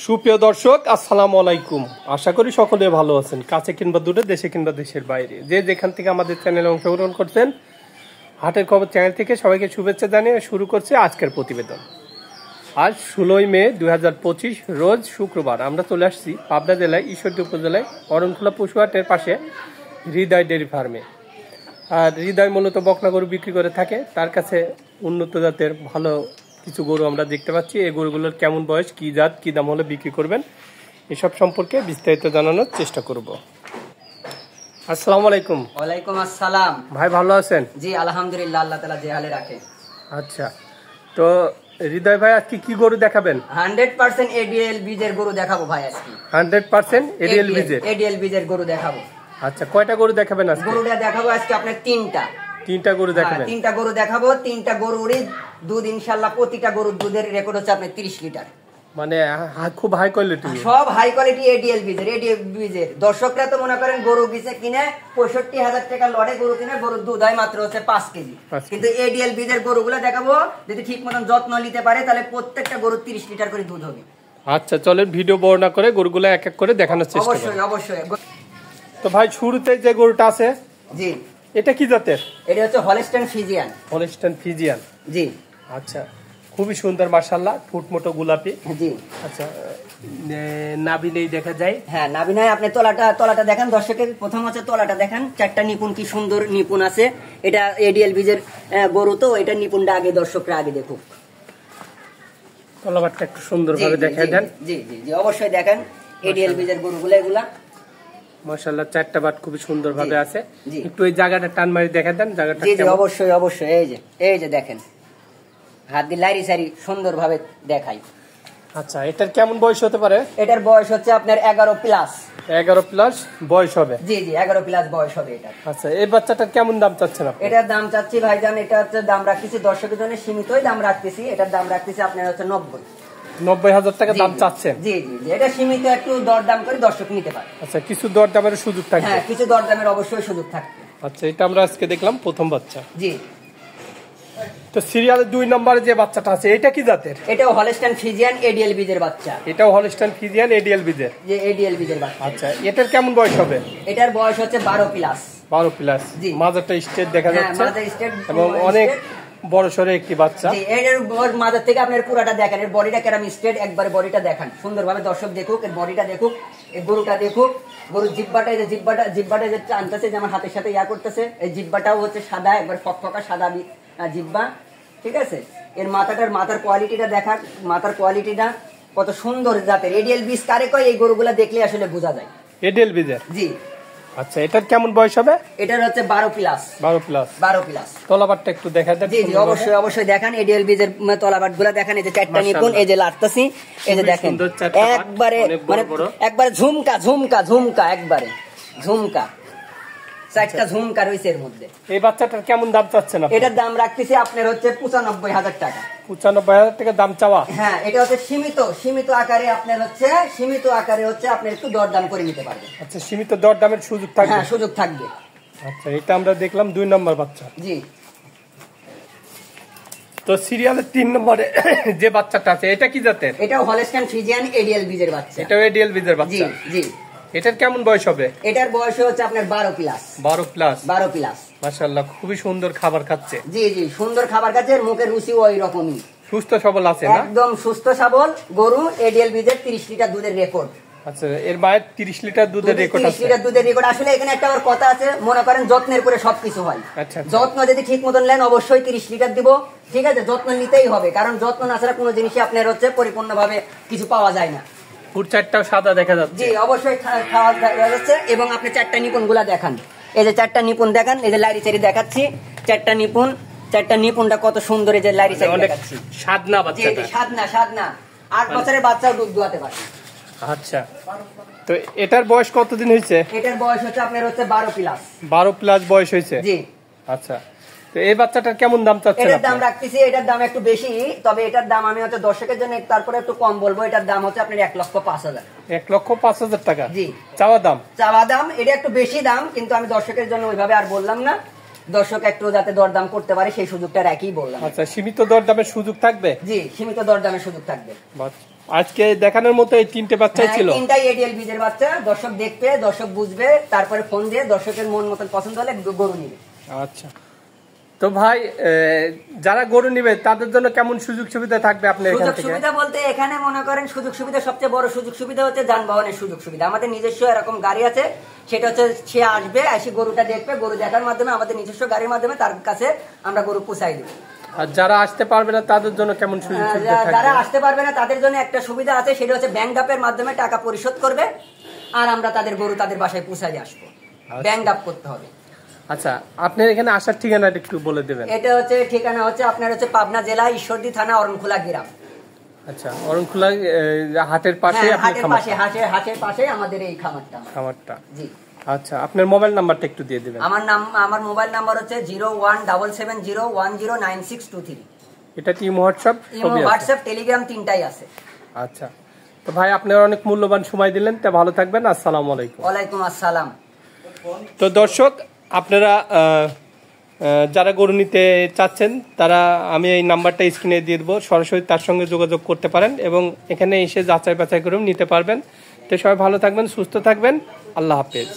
সুপ্রিয় দর্শক, আসসালামু আলাইকুম। আশা করি সকলে ভালো আছেন, কাছে কিংবা দূরে, দেশে কিংবা দেশের বাইরে, যে যেখান থেকে আমাদের চ্যানেলে অংশগ্রহণ করছেন। হাটের খবর চ্যানেল থেকে সবাইকে শুভেচ্ছা জানিয়ে শুরু করছে আজকের প্রতিবেদন। আজ 16 মে 2025 রোজ শুক্রবার। আমরা চলে আসছি পাবনা জেলায় ঈশ্বরদী উপজেলায় অরণখোলা পশু হাটের পাশে হৃদয় ডেয়ারি ফার্মে। আর হৃদয় মূলত বকনা গরু বিক্রি করে থাকে। তার কাছে উন্নত জাতের ভালো কিছু গরু আমরা দেখতে পাচ্ছি। এই গরুগুলোর কেমন বয়স, কি জাত, কি দাম হলে বিক্রি করবেন, এসব সম্পর্কে বিস্তারিত জানানোর চেষ্টা করব। আসসালামু আলাইকুম। ওয়ালাইকুম আসসালাম। ভাই ভালো আছেন? জি আলহামদুলিল্লাহ, আল্লাহ তাআলা যে হালে রাখে। আচ্ছা, তো হৃদয় ভাই আজকে কি গরু দেখাবেন? 100% এডিএল বীজের গরু দেখাবো ভাই আজকে। 100% এডিএল বীজের? এডিএল বীজের গরু দেখাবো। আচ্ছা, কয়টা গরু দেখাবেন আজকে? গরুটা দেখাবো আজকে আপনার তিনটা গরু দেখাবেন? তিনটা গরু দেখাবো। তিনটা গরুরই দুধ ইনশাআল্লাহ, প্রতিটা গরুর দুধের রেকর্ড হচ্ছে আপনার 30 লিটার। মানে খুব হাই কোয়ালিটি, সব হাই কোয়ালিটি এডিএল বীজের। দর্শকরা তো মনে করেন গরু কিনে 65,000 টাকা লড়ে গরু কিনে, গরুর দুধ হয় মাত্র হচ্ছে 5 কেজি। কিন্তু এডিএল বীজের গরুগুলো দেখাবো, যদি ঠিক মতন যত্ন নিতে পারে তাহলে প্রত্যেকটা গরু 30 লিটার করে দুধ হবে। আচ্ছা, চলেন ভিডিও বর্ণনা করে গরুগুলো এক এক করে দেখানোর চেষ্টা করি। অবশ্যই। তো ভাই, শুরুতে যে গরুটা আছে, জি, এটা কি জাতের? এটা হচ্ছে হলস্টাইন ফ্রিজিয়ান। হলস্টাইন ফ্রিজিয়ান, জি। আচ্ছা, খুবই সুন্দর মাশাআল্লাহ, ফুটমোটো গোলাপি। জি। আচ্ছা, নাভি নেই দেখা যায়? হ্যাঁ, নাভি নাই। আপনি তলাটা দেখেন দর্শকের, প্রথম হচ্ছে তলাটা দেখেন, চারটা নিপুণ, কি সুন্দর নিপুণ আছে। এটা এডিএল বীজের গরু, তো এটা নিপুণটা আগে দর্শকরা আগে দেখুক। তলাবারটা একটু সুন্দরভাবে দেখায় দেন। জি জি জি, অবশ্যই দেখেন এডিএল বীজের গরুগুলো এগুলা। মাশাআল্লাহ, চারটা বাট খুবই সুন্দরভাবে আছে। একটু এই জায়গাটা টান মারি দেখা দেন জায়গাটা। জি জি, অবশ্যই। এই যে দেখেন, হাত দিয়ে লাইরি সারি সুন্দরভাবে দেখাই। আচ্ছা, এটার কেমন বয়স হতে পারে? এটার বয়স হচ্ছে আপনার 11 প্লাস। 11 প্লাস বয়স হবে? জি জি, 11 প্লাস বয়স হবে এটা। আচ্ছা, এই বাচ্চাটার কেমন দাম চাচ্ছেন আপনি? এটার দাম চাচ্ছি ভাইজান, এটা হচ্ছে দাম রাখতেছি দর্শকের জন্য সীমিতই দাম রাখতেছি। এটার দাম রাখতেছি আপনার হচ্ছে 90,000 টাকা দাম চাচ্ছেন? জি জি জি, এটা সীমিত, একটু দরদাম করে দর্শক নিতে পারে। আচ্ছা, কিছু দরদামের সুযোগ থাকবে? হ্যাঁ, কিছু দরদামের অবশ্যই সুযোগ থাকবে। আচ্ছা, এটা আমরা আজকে দেখলাম প্রথম বাচ্চা। জি। তো সিরিয়ালের 2 নম্বরে যে বাচ্চাটা আছে, এটা কি জাতের? এটাও হলস্টাইন ফ্রিজিয়ান এডিএল বীজের বাচ্চা। এটাও হলস্টাইন ফ্রিজিয়ান এডিএল বীজের? যে এডিএল বীজের বাচ্চা। আচ্ছা, এটার কেমন বয়স হবে? এটার বয়স হচ্ছে 12 প্লাস। 12 প্লাস। মাজারটা স্ট্রেট দেখা যাচ্ছে এবং এবং অনেক বড় সরে একটি বাচ্চা। জি, এর মাজার থেকে আপনার পুরাটা দেখেন, এর বডিটা কেরাম স্ট্রেট, একবারে বডিটা দেখেন সুন্দরভাবে। দর্শক দেখুক, এর বডিটা দেখুক, এই গরুটা দেখুক। গরুর জিব্বাটা, এই যে জিব্বাটা যে টানতেছে, যে আমার হাতের সাথে করতেছে, এই জিব্বাটাও হচ্ছে সাদা, একবার ফকফকা সাদা জিব্বা, ঠিক আছে। এর মাথার কোয়ালিটিটা দেখার, মাথার কোয়ালিটিটা কত সুন্দর জাতের। এডিএল বীজ কারে কয়, এই গরুগুলা দেখলে আসলে বোঝা যায়। এডিএল বীজের? জি। আচ্ছা, এটার কেমন বয়স হবে? এটার হচ্ছে 12 প্লাস। 12 প্লাস। তলাবারটা একটু দেখা দেন। জি জি, অবশ্যই দেখেন এডিএল বীজের তলাবাট গুলা দেখেন। এই যে চারটা নিপুণ, এই যে লাটতাছি, এই যে দেখেন একবারে ঝুমকা, একবারে ঝুমকা, চারটা ঝুমকা রয়েছে এর মধ্যে। এই বাচ্চাটার কেমন দাম চাচ্ছেন আপনি? এটার দাম রাখতেছি আপনার হচ্ছে 95,000 টাকা। 95,000 টাকা দাম চাওয়া? হ্যাঁ, এটা হচ্ছে সীমিত আকারে আপনার হচ্ছে আপনার একটু দরদাম করে নিতে পারবেন। আচ্ছা, সীমিত দরদামের সুযোগ থাকবে? হ্যাঁ, সুযোগ থাকবে। আচ্ছা, এটা আমরা দেখলাম 2 নম্বর বাচ্চা। জি। তো সিরিয়ালের 3 নম্বরে যে বাচ্চাটা আছে, এটা কি জাতের? এটাও হলস্টাইন ফ্রিজিয়ান এডিএল বীজের বাচ্চা। এটাও এডিএল বীজের বাচ্চা? জি জি। এটার কেমন বয়স হবে? এটার বয়স হচ্ছে আপনার 12 প্লাস। 12 প্লাস। মাশাআল্লাহ, খুবই সুন্দর খাবার খাচ্ছে। জি জি, সুন্দর খাবার খাচ্ছে, মুখের রুচিও ওই রকমই। সুস্থ সবল আছে না? একদম সুস্থ সবল গরু। এডিএল বীজের 30 লিটার দুধের রেকর্ড। আচ্ছা, এর মায়ের 30 লিটার দুধের রেকর্ড আছে? 30 লিটার দুধের রেকর্ড। আসলে এখানে একটা আবার কথা আছে, মনে করেন যত্নের পরে সবকিছু হয়। আচ্ছা, যত্ন যদি ঠিক মতন নেন অবশ্যই 30 লিটার দিব, ঠিক আছে। যত্ন নিতেই হবে, কারণ যত্ন না ছাড়া কোনো জিনিসই আপনার হচ্ছে পরিপূর্ণভাবে কিছু পাওয়া যায় না। পুরো চারটাও সাদা দেখা যাচ্ছে? জি, অবশ্যই খাওয়া যাচ্ছে। এবং আপনি চারটা নিপুণ গুলা দেখান, এই যে চারটা নিপুণ দেখান, এই যে লাইরি চারি দেখাচ্ছি, চারটা নিপুণটা কত সুন্দর, এই যে লাইরি চারি দেখাচ্ছি। সাদনা বাচ্চাটা? সাদনা 8 বছরের বাচ্চাও দুধ দোয়াতে পারে। আচ্ছা, তো এটার বয়স কতদিন হয়েছে? এটার বয়স হচ্ছে আপনার হচ্ছে 12 প্লাস। 12 প্লাস বয়স হয়েছে? জি। আচ্ছা, তো এই বাচ্চাটার কেমন দাম চাচ্ছেন? এটার দাম রাখতেছি, এটার দাম একটু বেশি, তবে এটার দাম আমি হচ্ছে দর্শকের জন্য তারপরে একটু কম বলবো। এটার দাম হচ্ছে আপনার 1,05,000। 1,05,000 টাকা? জি। চাওয়া দাম? এটা একটু বেশি দাম, কিন্তু আমি দর্শকের জন্য ওইভাবে আর বললাম না। দর্শক একটু যাতে দরদাম করতে পারে সেই সুযোগটা রাখি বললাম। আচ্ছা, সীমিত দরদামের সুযোগ থাকবে? জি, সীমিত দরদামের সুযোগ থাকবে। আজকে দেখানোর মতো এই 3টে বাচ্চাই ছিল? তিনটাই এডিএল বীজের বাচ্চা। দর্শক দেখবে, দর্শক বুঝবে, তারপরে ফোন দিয়ে দর্শকের মন মতন পছন্দ হলে গরু নিবে। আচ্ছা, তো ভাই যারা গরু নিবে তাদের জন্য কেমন সুযোগ সুবিধা থাকবে আপনার এখান সুযোগ থেকে? সুবিধা বলতে এখানে মনে করেন সুযোগ সুবিধা, সবচেয়ে বড় সুযোগ সুবিধা হচ্ছে যানবাহনের সুযোগ সুবিধা। আমাদের নিজস্ব এরকম গাড়ি আছে, সেটা হচ্ছে সে আসবে, এসে গরুটা দেখবে, গরু দেখার মাধ্যমে আমাদের নিজস্ব গাড়ির মাধ্যমে তার কাছে আমরা গরু পৌঁছাই দেব। আর যারা আসতে পারবে না তাদের জন্য কেমন সুযোগ সুবিধা থাকবে? যারা আসতে পারবে না তাদের জন্য একটা সুবিধা আছে, সেটা হচ্ছে ব্যাংক ড্রাফের মাধ্যমে টাকা পরিশোধ করবে, আর আমরা তাদের গরু তাদের বাসায় পৌঁছাই দিয়ে আসবো। ব্যাংক ড্রাফ করতে হবে। আচ্ছা, আপনার এখানে আসার ঠিকানাটা একটু বলে দেবেন। এটা হচ্ছে ঠিকানা হচ্ছে আপনার হচ্ছে পাবনা জেলা ঈশ্বরদী থানা অরণখোলা গ্রাম। আচ্ছা, অরণখোলা হাটের পাশে? হাটের পাশে আমাদের এই খামারটা। জি। আচ্ছা, আপনার মোবাইল নাম্বারটা একটু দিয়ে দিবেন। আমার মোবাইল নাম্বার হচ্ছে 0177010963। এটা কি হোয়াটসঅ্যাপ? হোয়াটসঅ্যাপ, টেলিগ্রাম তিনটাই আছে। আচ্ছা, তো ভাই আপনারা অনেক মূল্যবান সময় দিলেন, তা ভালো থাকবেন। আসসালামু আলাইকুম। ওয়ালাইকুম আসসালাম। তো দর্শক, আপনারা যারা গরু নিতে চাচ্ছেন তারা আমি এই নাম্বারটা স্ক্রিনে দিয়ে দেবো, সরাসরি তার সঙ্গে যোগাযোগ করতে পারেন এবং এখানে এসে যাচাই বাছাই করেও নিতে পারবেন। তো সবাই ভালো থাকবেন, সুস্থ থাকবেন। আল্লাহ হাফেজ।